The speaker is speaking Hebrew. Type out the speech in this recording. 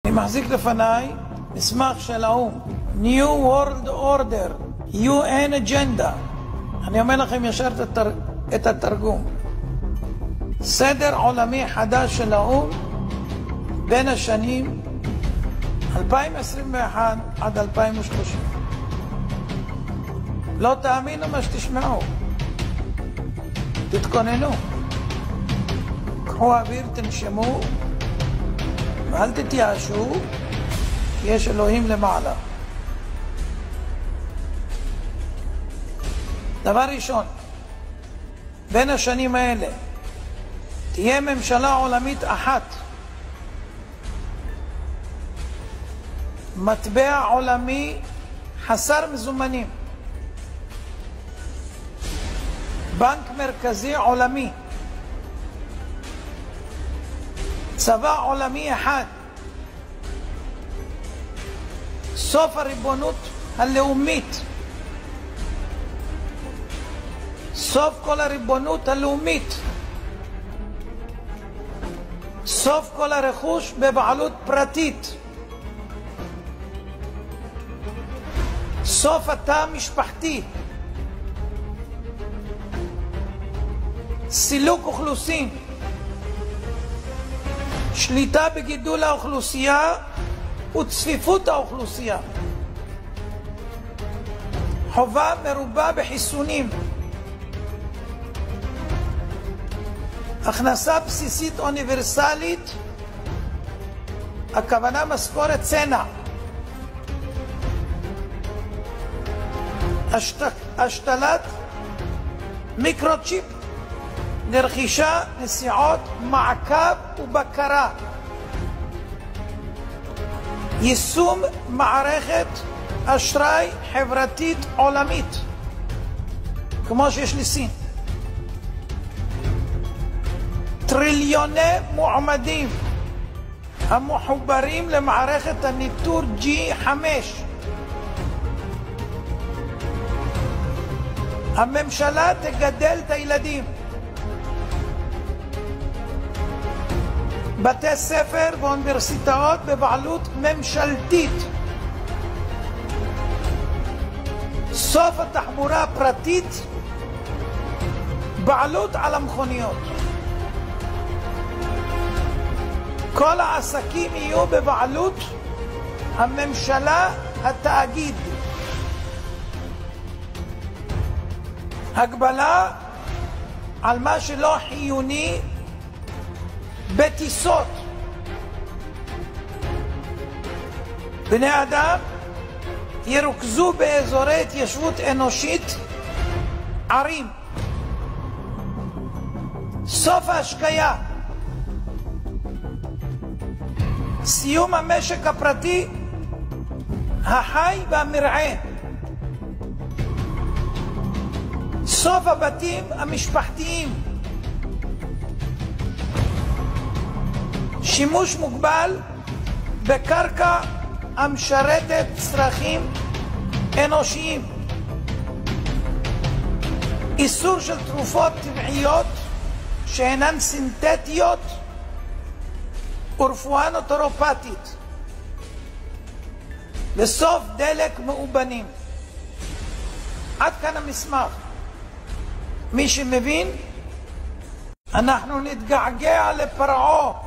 אני מחזיק לפניי מסמך של האו"ם, New World Order, UN Agenda. אני אומר לכם ישר את התרגום. סדר עולמי חדש של האו"ם בין השנים 2021 עד 2030. לא תאמינו מה שתשמעו. תתכוננו. קחו אוויר, תנשמו, ואל תתייאשו, כי יש אלוהים למעלה. דבר ראשון, בין השנים האלה תהיה ממשלה עולמית אחת, מטבע עולמי חסר מזומנים, בנק מרכזי עולמי, צבא עולמי אחד, סוף הריבונות הלאומית, סוף כל הריבונות הלאומית, סוף כל הרכוש בבעלות פרטית, סוף התא המשפחתי, סילוק אוכלוסין, שליטה בגידול האוכלוסייה וצפיפות האוכלוסייה, חובה מרובה בחיסונים, הכנסה בסיסית אוניברסלית, הכוונה משכורת צנע, השתלת מיקרוצ'יפ לרכישה, נסיעות, מעקב ובקרה, יישום מערכת אשראי חברתית עולמית כמו שיש לסין, טריליוני מועמדים המחוברים למערכת הניטור G5, הממשלה תגדל את הילדים, בתי ספר ואוניברסיטאות בבעלות ממשלתית, סוף התחבורה הפרטית, בעלות על המכוניות, כל העסקים יהיו בבעלות הממשלה, התאגיד, הגבלה על מה שלא חיוני בטיסות, בני אדם ירוכזו באזורי התיישבות אנושית, ערים, סוף ההשקיה, סיום המשק הפרטי החי והמרעה, סוף הבתים המשפחתיים, שימוש מוגבל בקרקע המשרתת צרכים אנושיים, איסור של תרופות טבעיות שאינן סינתטיות ורפואה נוטורופטית, וסוף דלק מאובנים. עד כאן המסמך. מי שמבין, אנחנו נתגעגע לפרעה,